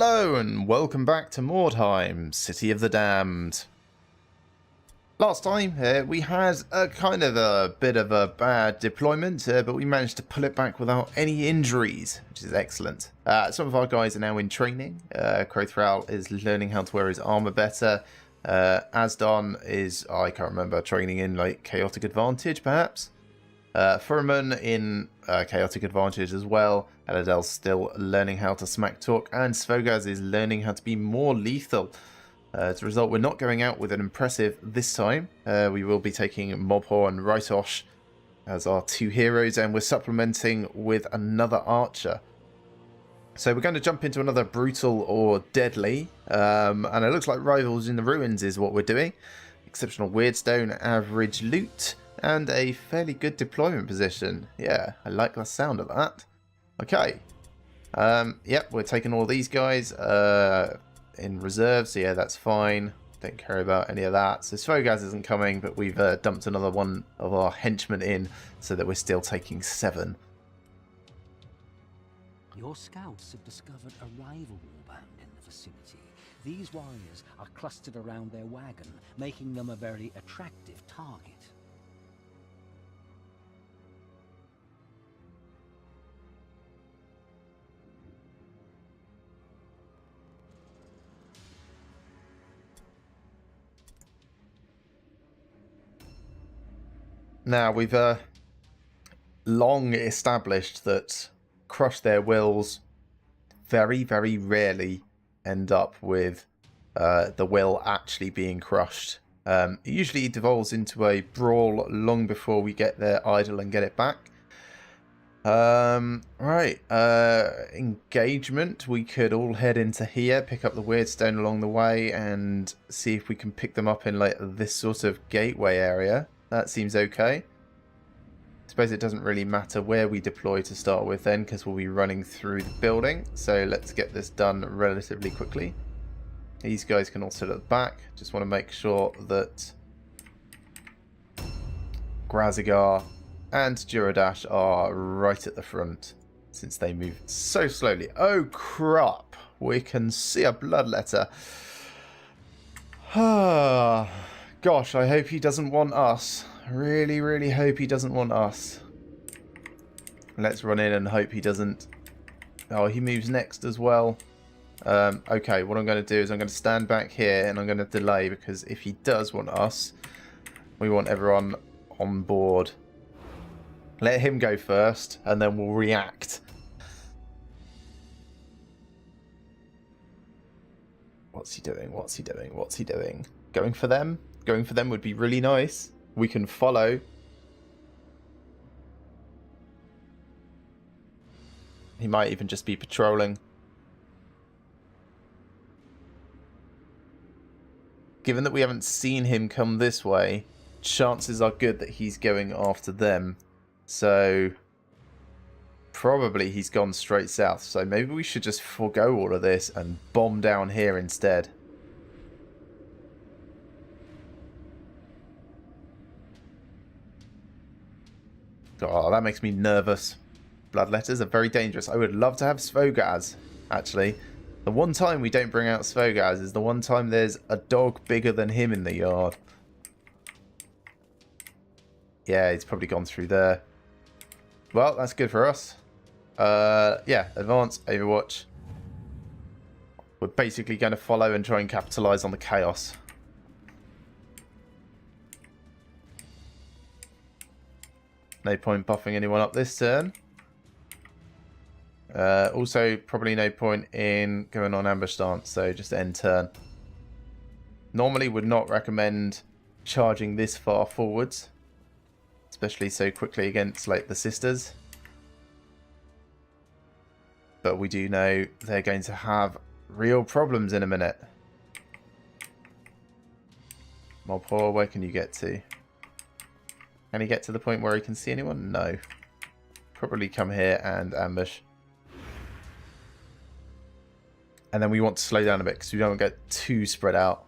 Hello and welcome back to Mordheim, City of the Damned. Last time we had a kind of a bit of a bad deployment, but we managed to pull it back without any injuries, which is excellent. Some of our guys are now in training. Crothral is learning how to wear his armor better. Asdon is, I can't remember, training in like Chaotic Advantage perhaps. Furman in Chaotic Advantage as well. Aladel's still learning how to smack talk, and Svogaz is learning how to be more lethal. As a result, we're not going out with an impressive this time. We will be taking Mobhor and Rytosh as our two heroes, and we're supplementing with another archer. So we're going to jump into another brutal or deadly, and it looks like Rivals in the Ruins is what we're doing. Exceptional Weirdstone, average loot, and a fairly good deployment position. Yeah, I like the sound of that. Okay. Yep, we're taking all these guys in reserve, so yeah, that's fine. Don't care about any of that. So Svogaz isn't coming, but we've dumped another one of our henchmen in, so that we're still taking 7. Your scouts have discovered a rival warband in the vicinity. These warriors are clustered around their wagon, making them a very attractive target. Now, we've long established that crush their wills very, very rarely end up with the will actually being crushed. It usually devolves into a brawl long before we get their idol and get it back. Right, engagement. We could all head into here, pick up the Weirdstone along the way, and see if we can pick them up in like this sort of gateway area. That seems okay. I suppose it doesn't really matter where we deploy to start with then, because we'll be running through the building. So let's get this done relatively quickly. These guys can all sit at the back. Just want to make sure that Grazigar and Duradash are right at the front, since they move so slowly. Oh crap! We can see a bloodletter. Gosh, I hope he doesn't want us. Really, really hope he doesn't want us. Let's run in and hope he doesn't. Oh, he moves next as well. Okay, what I'm going to do is I'm going to stand back here and I'm going to delay, because if he does want us, we want everyone on board. Let him go first and then we'll react. What's he doing? What's he doing? What's he doing? Going for them? Going for them would be really nice. We can follow. He might even just be patrolling. Given that we haven't seen him come this way, chances are good that he's going after them. So probably he's gone straight south. So maybe we should just forego all of this and bomb down here instead. Oh, that makes me nervous. Bloodletters are very dangerous. I would love to have Svogaz, actually. The one time we don't bring out Svogaz is the one time there's a dog bigger than him in the yard. Yeah, he's probably gone through there. Well, that's good for us. Yeah, advance, Overwatch. We're basically going to follow and try and capitalise on the chaos. No point buffing anyone up this turn. Also, probably no point in going on ambush stance, so just end turn. Normally would not recommend charging this far forwards, especially so quickly against like the sisters. But we do know they're going to have real problems in a minute. Mobhor, where can you get to? Can he get to the point where he can see anyone? No. Probably come here and ambush. And then we want to slow down a bit because we don't get too spread out.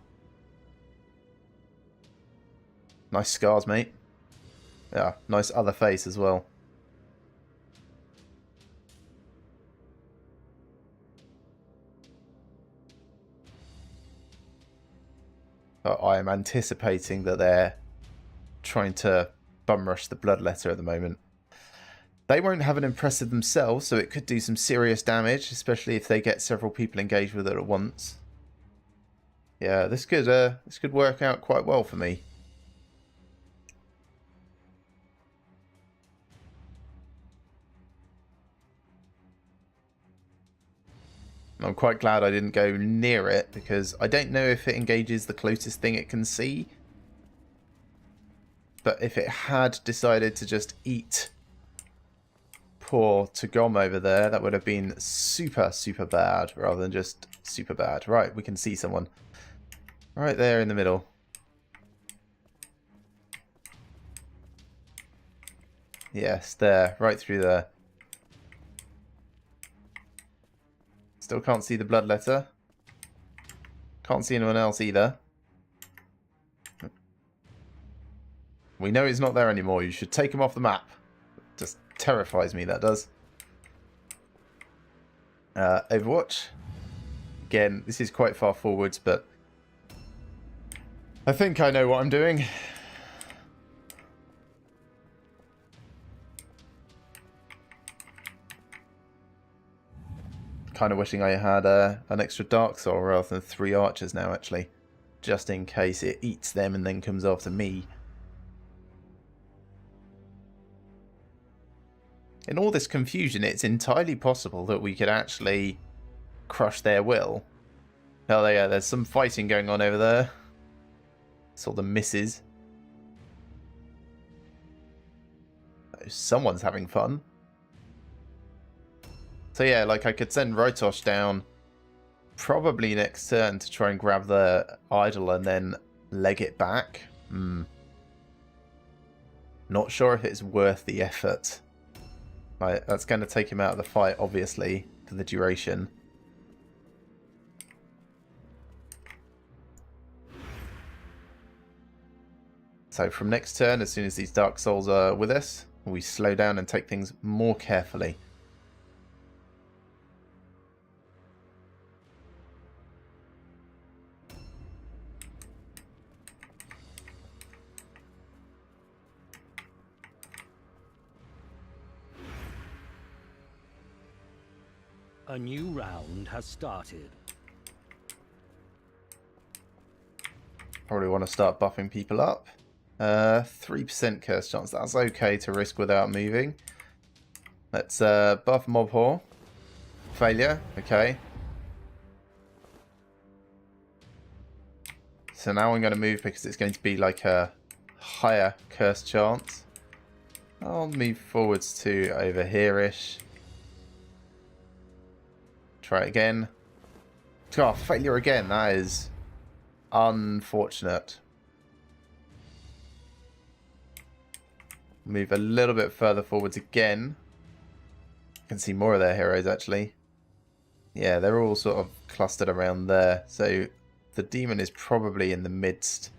Nice scars, mate. Yeah, nice other face as well. but I'm anticipating that they're trying to bum rush the Bloodletter at the moment. They won't have an impressive themselves, so it could do some serious damage, especially if they get several people engaged with it at once. Yeah, this could work out quite well for me. I'm quite glad I didn't go near it, because I don't know if it engages the closest thing it can see. But if it had decided to just eat poor Tagom over there, that would have been super, super bad, rather than just super bad. Right, we can see someone. Right there in the middle. Yes, there, right through there. Still can't see the Bloodletter. Can't see anyone else either. We know he's not there anymore. You should take him off the map. Just terrifies me, that does. Overwatch. Again, this is quite far forwards, but I think I know what I'm doing. Kind of wishing I had an extra Dark Soul rather than 3 archers now, actually. Just in case it eats them and then comes after me. In all this confusion, it's entirely possible that we could actually crush their will. Oh yeah, there's some fighting going on over there. Saw the misses. Someone's having fun. So yeah, like I could send Rotosh down probably next turn to try and grab the idol and then leg it back. Not sure if it's worth the effort. Right, that's going to take him out of the fight, obviously, for the duration. So from next turn, as soon as these Dark Souls are with us, we slow down and take things more carefully. A new round has started. Probably want to start buffing people up. 3% curse chance. That's okay to risk without moving. Let's buff Mob Whore. Failure. Okay. So now I'm going to move because it's going to be like a higher curse chance. I'll move forwards to over here-ish. Try it again. Oh, failure again. That is unfortunate. Move a little bit further forwards again. You can see more of their heroes, actually. Yeah, they're all sort of clustered around there. So the demon is probably in the midst.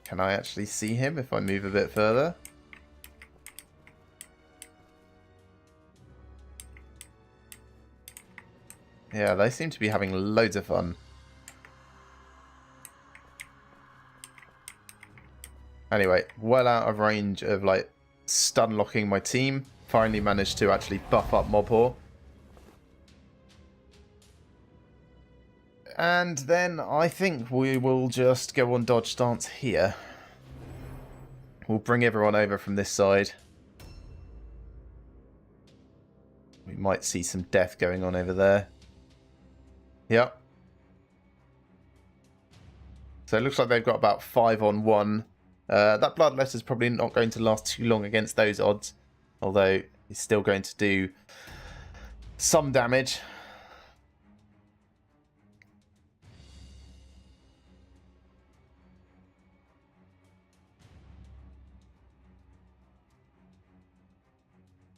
Can I actually see him if I move a bit further? Yeah, they seem to be having loads of fun. Anyway, well out of range of like stun locking my team. Finally managed to actually buff up Mob Whore. And then I think we will just go on dodge stance here. We'll bring everyone over from this side. We might see some death going on over there. Yep. So it looks like they've got about 5-on-1. That Bloodletter is probably not going to last too long against those odds. Although it's still going to do some damage.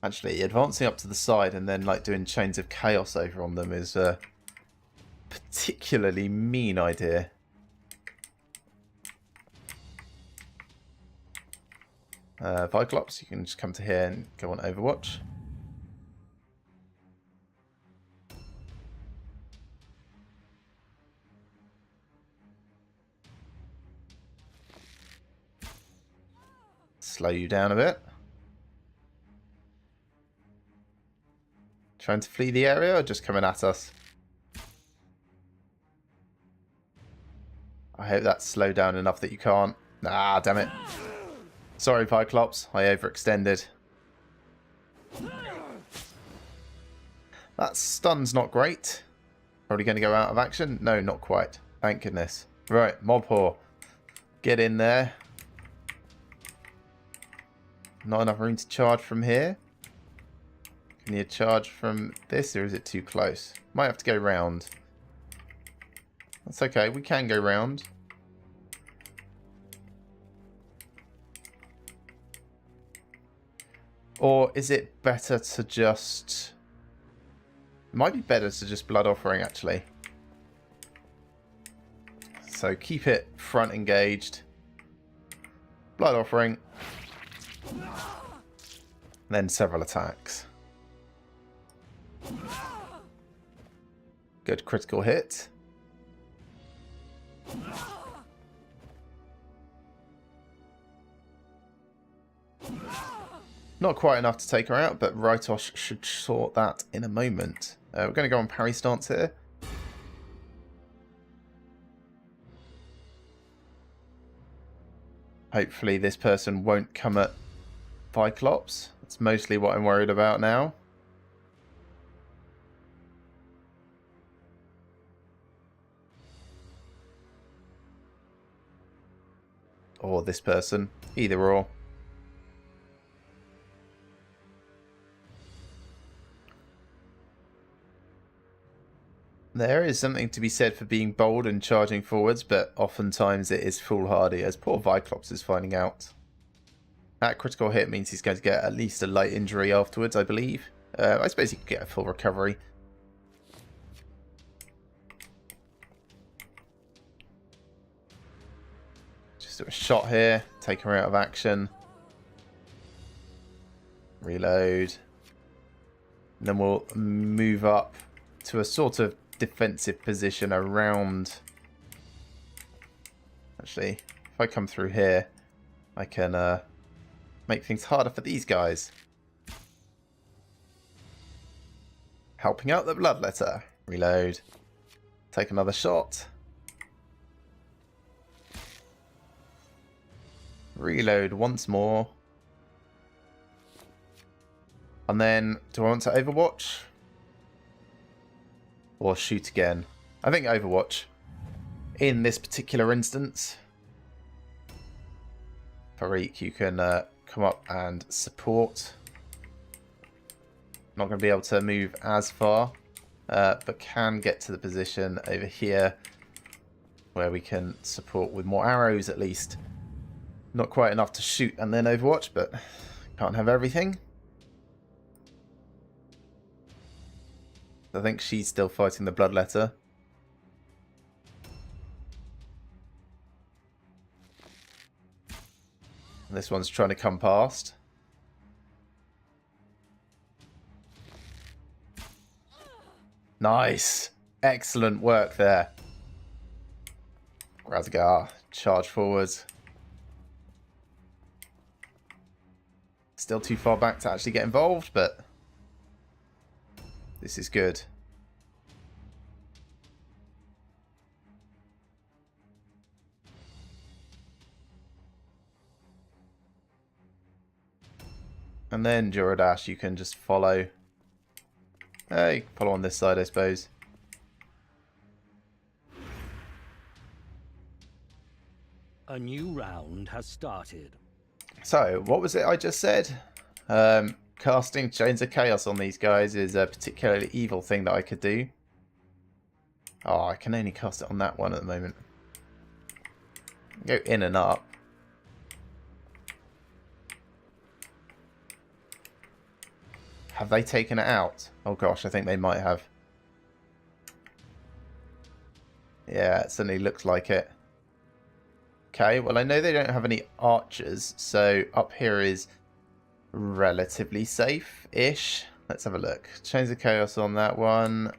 Actually, advancing up to the side and then like doing chains of chaos over on them is a particularly mean idea. Viclops, you can just come to here and go on Overwatch. slow you down a bit. Trying to flee the area or just coming at us? I hope that's slowed down enough that you can't. Ah, damn it. Sorry, Pyclops. I overextended. That stun's not great. Probably going to go out of action? No, not quite. Thank goodness. Right, Mob Whore. Get in there. Not enough room to charge from here. Can you charge from this, or is it too close? Might have to go round. That's okay, we can go round. Or is it better to just... It might be better to just Blood Offering, actually. So keep it front engaged. Blood Offering. Then several attacks. Good critical hit. Not quite enough to take her out, but Rytosh should sort that in a moment. We're going to go on parry stance here. Hopefully this person won't come at Cyclops. That's mostly what I'm worried about now. Or this person. Either or. There is something to be said for being bold and charging forwards, but oftentimes it is foolhardy, as poor Viclops is finding out. That critical hit means he's going to get at least a light injury afterwards, I believe. I suppose he could get a full recovery. Just do a shot here, take her out of action. Reload. And then we'll move up to a sort of defensive position around. Actually, if I come through here, I can make things harder for these guys. Helping out the Bloodletter. Reload. Take another shot. Reload once more. And then, do I want to Overwatch? Or shoot again? I think Overwatch. In this particular instance. Farik, you can come up and support. Not going to be able to move as far. But can get to the position over here. Where we can support with more arrows at least. Not quite enough to shoot and then Overwatch, but can't have everything. I think she's still fighting the Bloodletter. And this one's trying to come past. Nice! Excellent work there. Razgar, charge forwards. Still too far back to actually get involved, but this is good. And then Juradash, you can just follow. Hey, follow on this side, I suppose. A new round has started. So, what was it I just said? Casting Chains of Chaos on these guys is a particularly evil thing that I could do. Oh, I can only cast it on that one at the moment. Go in and up. Have they taken it out? Oh gosh, I think they might have. Yeah, it certainly looks like it. Okay, well I know they don't have any archers, so up here is relatively safe-ish. Let's have a look. Chains of Chaos on that one.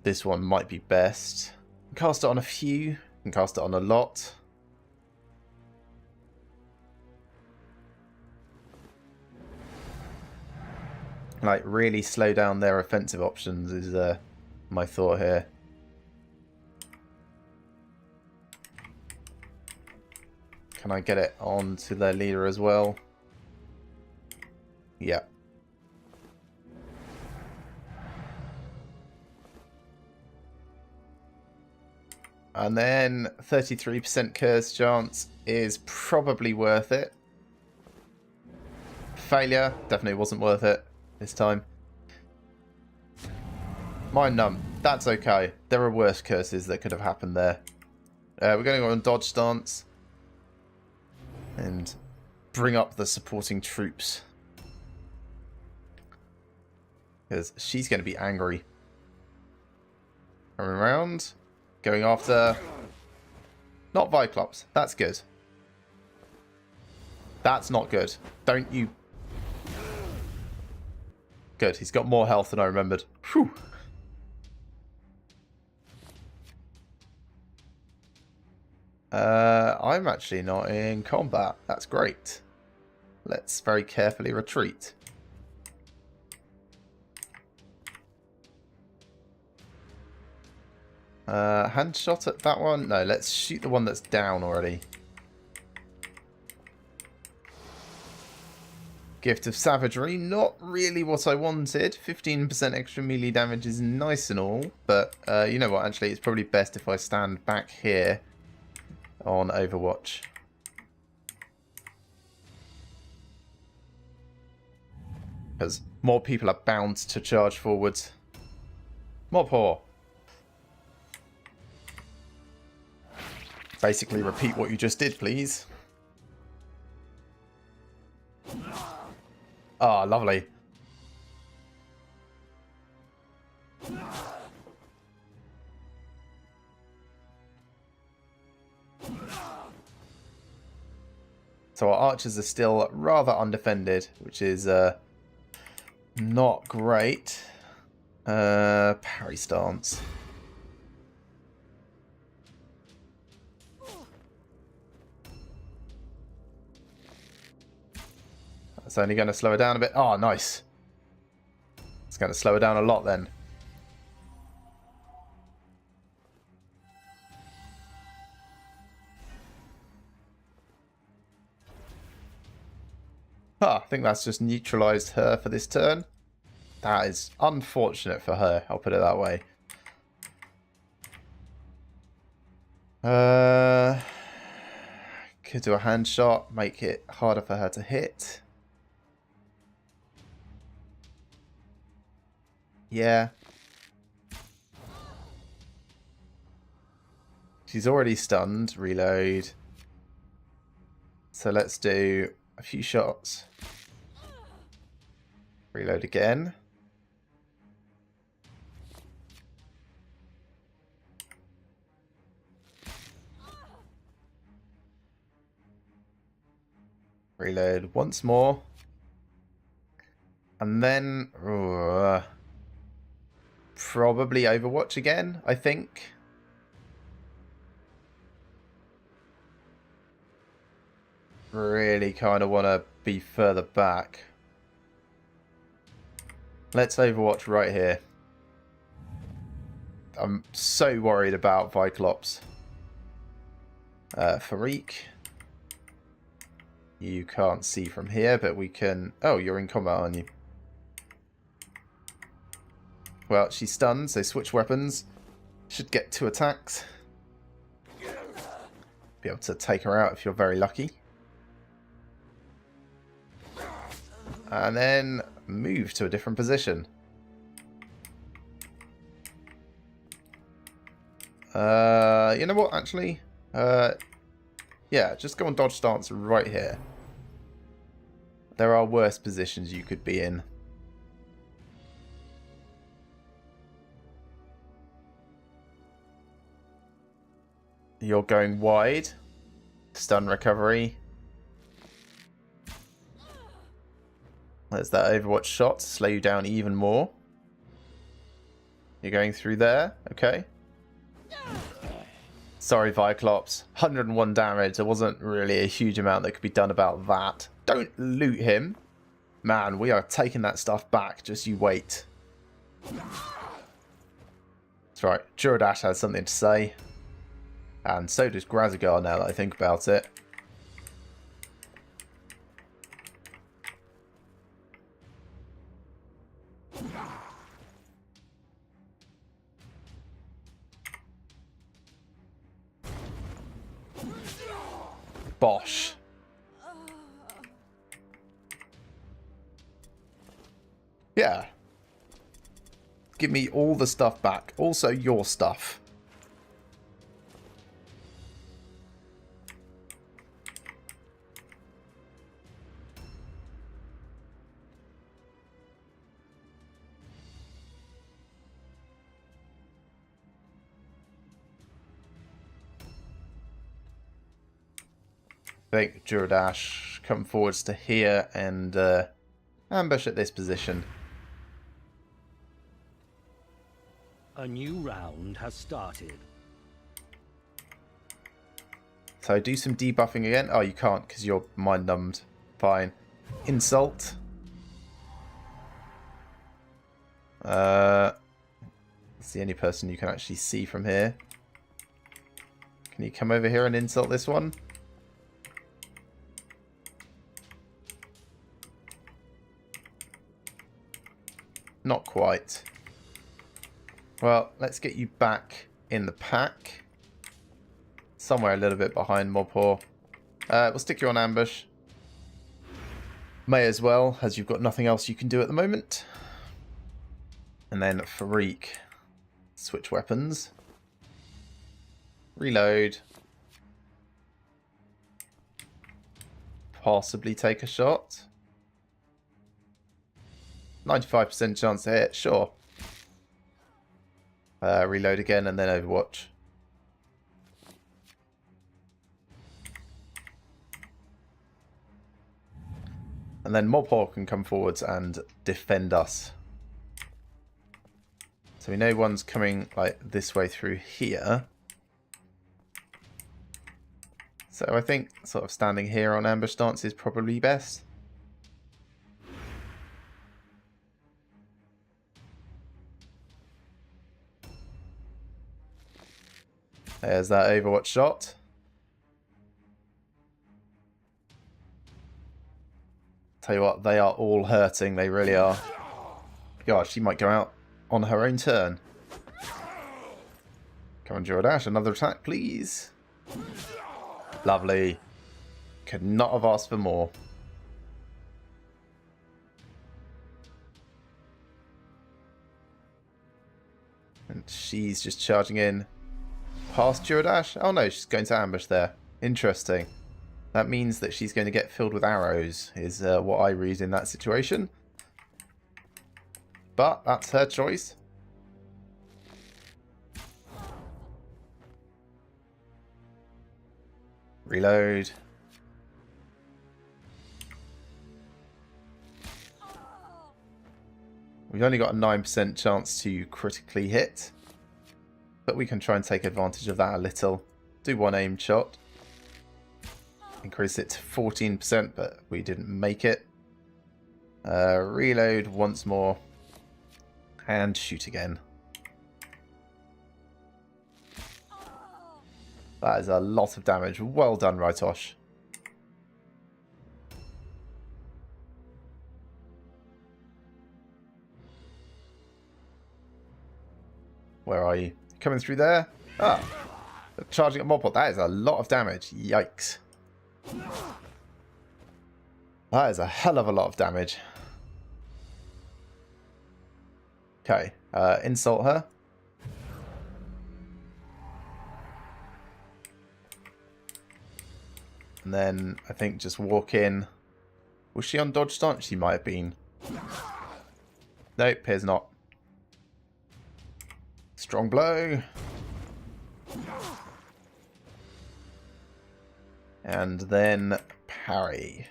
This one might be best. Cast it on a few. Can cast it on a lot. Like, really slow down their offensive options is my thought here. Can I get it on to their leader as well? Yeah. And then 33% curse chance is probably worth it. Failure definitely wasn't worth it this time. Mind numb. That's okay. There are worse curses that could have happened there. We're going to go on dodge stance. And bring up the supporting troops. Because she's going to be angry. Coming around. Going after... Not Viclops. That's good. That's not good. Don't you... Good. He's got more health than I remembered. Whew. I'm actually not in combat. That's great. Let's very carefully retreat. Hand shot at that one? No, let's shoot the one that's down already. Gift of Savagery, not really what I wanted. 15% extra melee damage is nice and all, but you know what, actually it's probably best if I stand back here on Overwatch. Because more people are bound to charge forwards. Mob whore. Basically repeat what you just did, please. Ah, lovely. So our archers are still rather undefended, which is not great. Parry stance. That's only going to slow her down a bit. Oh, nice. It's going to slow her down a lot then. I think that's just neutralised her for this turn. That is unfortunate for her, I'll put it that way. Could do a hand shot, make it harder for her to hit. Yeah. She's already stunned. Reload. So let's do a few shots. Reload again. Reload once more. And then... probably Overwatch again, I think. Really kind of want to be further back. Let's Overwatch right here. I'm so worried about Viclops. Farik. You can't see from here, but we can... Oh, you're in combat, aren't you? Well, she's stunned, so switch weapons. Should get 2 attacks. Be able to take her out if you're very lucky. And then move to a different position. You know what, actually? Yeah, just go on dodge stance right here. There are worse positions you could be in. You're going wide. Stun recovery. There's that Overwatch shot to slow you down even more. You're going through there. Okay. Sorry, Viclops. 101 damage. There wasn't really a huge amount that could be done about that. Don't loot him. Man, we are taking that stuff back. Just you wait. That's right. Juradash has something to say. And so does Grazigar now that I think about it. Bosh. Yeah. Give me all the stuff back. Also your stuff. I think Juradash come forwards to here and ambush at this position. A new round has started. So do some debuffing again. Oh, you can't because you're mind numbed. Fine. Insult. That's the only person you can actually see from here. Can you come over here and insult this one? Not quite. Well, let's get you back in the pack. Somewhere a little bit behind Mobhor. We'll stick you on ambush. May as well, as you've got nothing else you can do at the moment. And then Farik. Switch weapons. Reload. Possibly take a shot. 95% chance to hit, sure. Reload again and then Overwatch. And then Mobhor can come forwards and defend us. So we know one's coming like this way through here. So I think sort of standing here on ambush stance is probably best. There's that Overwatch shot. Tell you what, they are all hurting. They really are. God, she might go out on her own turn. Come on, Juradash. Another attack, please. Lovely. Could not have asked for more. And she's just charging in. Past Juradash? Oh no, she's going to ambush there. Interesting. That means that she's going to get filled with arrows, is what I read in that situation. But that's her choice. Reload. We've only got a 9% chance to critically hit. But we can try and take advantage of that a little. Do one aimed shot. Increase it to 14%, but we didn't make it. Reload once more. And shoot again. That is a lot of damage. Well done, Rytosh. Where are you? Coming through there? Ah. Charging at Mobhor. That is a lot of damage. Yikes. That is a hell of a lot of damage. Okay. Insult her. And then I think just walk in. Was she on dodge stance? She might have been. Nope, appears not. Strong blow. And then parry.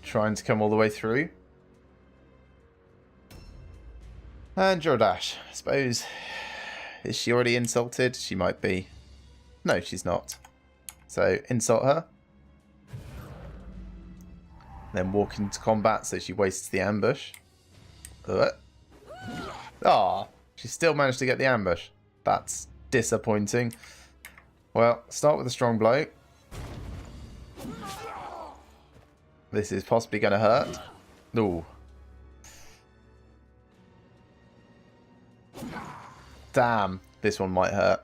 Trying to come all the way through. And Juradash. I suppose Is she already insulted? She might be. No, she's not. So, insult her. Then walk into combat so she wastes the ambush. Ah, she still managed to get the ambush. That's disappointing. Well, start with a strong blow. This is possibly going to hurt. Ooh. Damn, this one might hurt.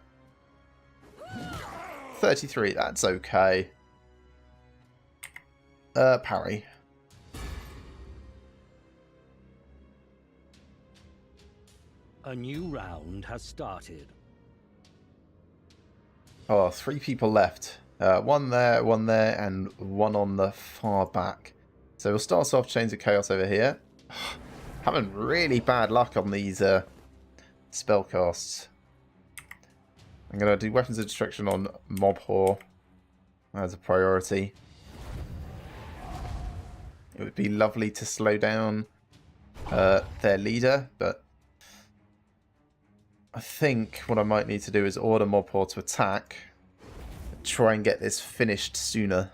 33, that's okay. Parry. A new round has started. Oh, 3 people left. One there, and one on the far back. So we'll start off Chains of Chaos over here. Having really bad luck on these spell casts. I'm going to do Weapons of Destruction on Mob Whore as a priority. It would be lovely to slow down their leader, but I think what I might need to do is order Mob Whore to attack. Try and get this finished sooner.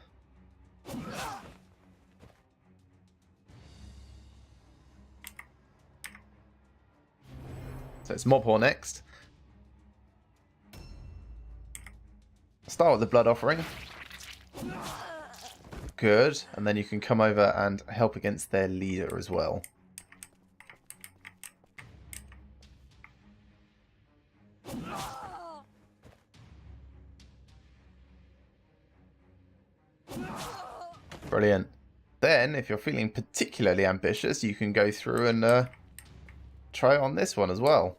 So it's Mob Whore next. Start with the Blood Offering. Good. And then you can come over and help against their leader as well. Brilliant. Then, if you're feeling particularly ambitious, you can go through and try it on this one as well.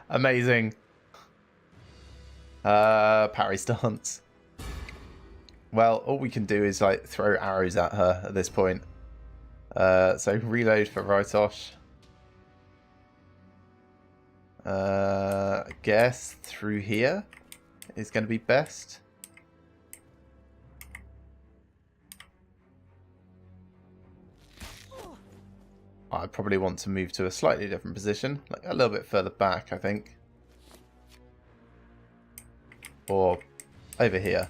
Amazing. Parry stance. Well, all we can do is like throw arrows at her at this point. So reload for Rytosh. I guess through here is going to be best. I probably want to move to a slightly different position, like a little bit further back, I think. Or over here.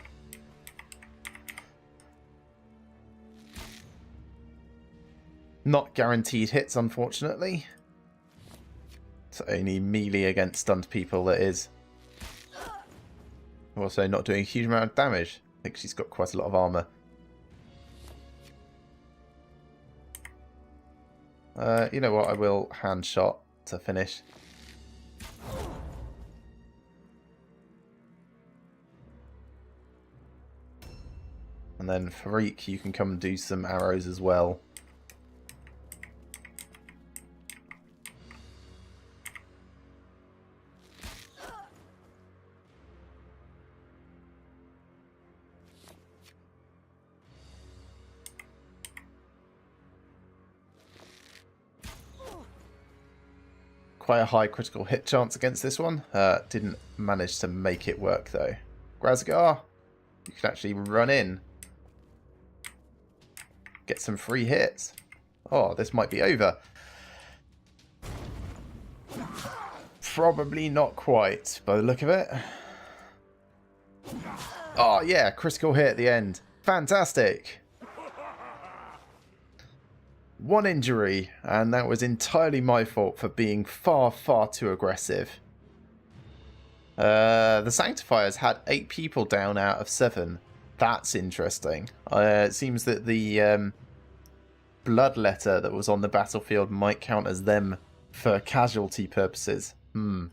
Not guaranteed hits, unfortunately. It's only melee against stunned people, that is. Also not doing a huge amount of damage. I think she's got quite a lot of armour. You know what, I will hand shot to finish. And then Farik, you can come and do some arrows as well. Quite a high critical hit chance against this one. Didn't manage to make it work though. Grazgar, you can actually run in. Get some free hits. Oh, this might be over. Probably not quite by the look of it. Oh yeah, critical hit at the end. Fantastic. 1 injury, and that was entirely my fault for being far, far too aggressive. The Sanctifiers had 8 people down out of 7. That's interesting. It seems that the blood letter that was on the battlefield might count as them for casualty purposes. The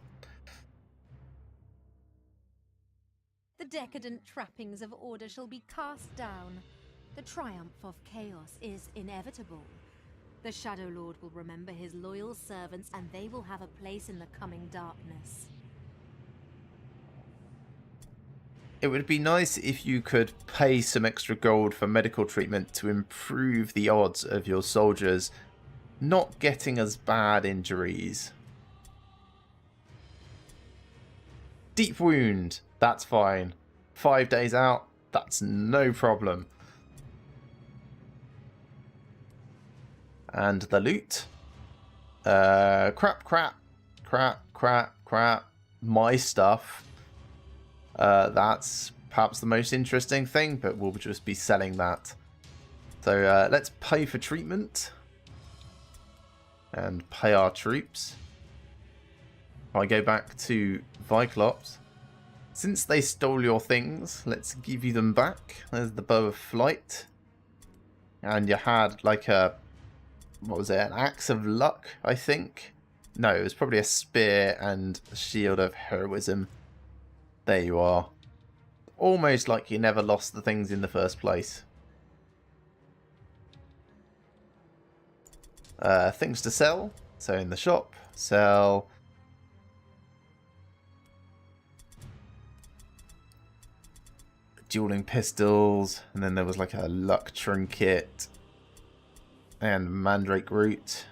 decadent trappings of order shall be cast down. The triumph of chaos is inevitable. The Shadow Lord will remember his loyal servants, and they will have a place in the coming darkness. It would be nice if you could pay some extra gold for medical treatment to improve the odds of your soldiers not getting as bad injuries. Deep wound, that's fine. 5 days out, that's no problem. And the loot. Crap. My stuff. That's perhaps the most interesting thing, but we'll just be selling that. So let's pay for treatment. And pay our troops. If I go back to Viclops. Since they stole your things, let's give you them back. There's the bow of flight. And you had like a... what was it? An axe of luck, I think? No, it was probably a spear and a shield of heroism. There you are. Almost like you never lost the things in the first place. Things to sell. So in the shop, sell... dueling pistols, and then there was like a luck trinket and mandrake root.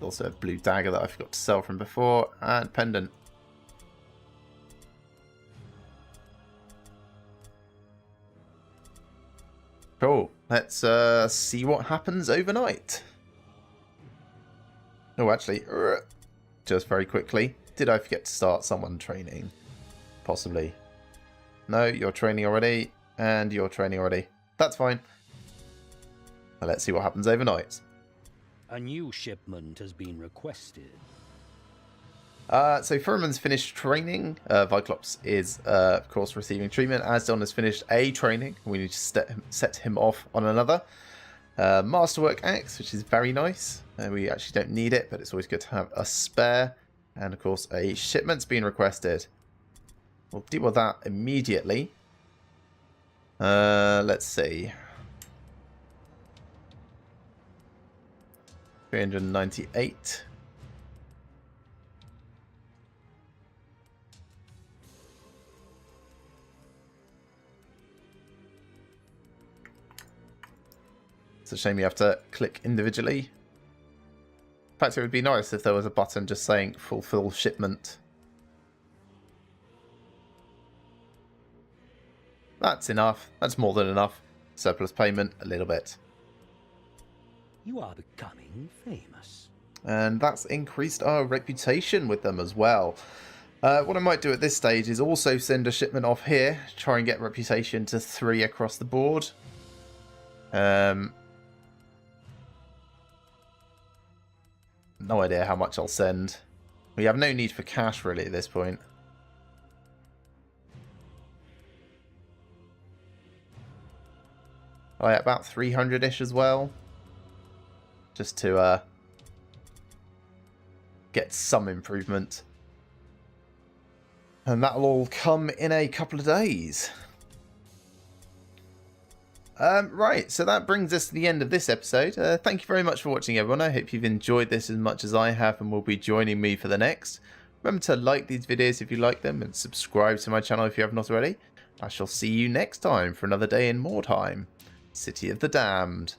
Also a blue dagger that I forgot to sell from before, and pendant. Cool. Let's see what happens overnight. Oh, actually, just very quickly, did I forget to start someone training? Possibly. No, you're training already, and you're training already. That's fine. Well, let's see what happens overnight. A new shipment has been requested. So Furman's finished training. Viclops is, of course, receiving treatment. Asdon has finished a training. We need to set him off on another. Masterwork axe, which is very nice. We actually don't need it, but it's always good to have a spare. And, of course, a shipment's been requested. We'll deal with that immediately. Let's see. 398. It's a shame you have to click individually. In fact, it would be nice if there was a button just saying fulfill shipment. That's enough. That's more than enough. Surplus payment, a little bit. You are becoming famous. And that's increased our reputation with them as well. What I might do at this stage is also send a shipment off here. Try and get reputation to 3 across the board. No idea how much I'll send. We have no need for cash really at this point. About 300-ish as well. Just to get some improvement. And that'll all come in a couple of days. Right, so that brings us to the end of this episode. Thank you very much for watching, everyone. I hope you've enjoyed this as much as I have and will be joining me for the next. Remember to like these videos if you like them and subscribe to my channel if you have not already. I shall see you next time for another day in Mordheim, City of the Damned.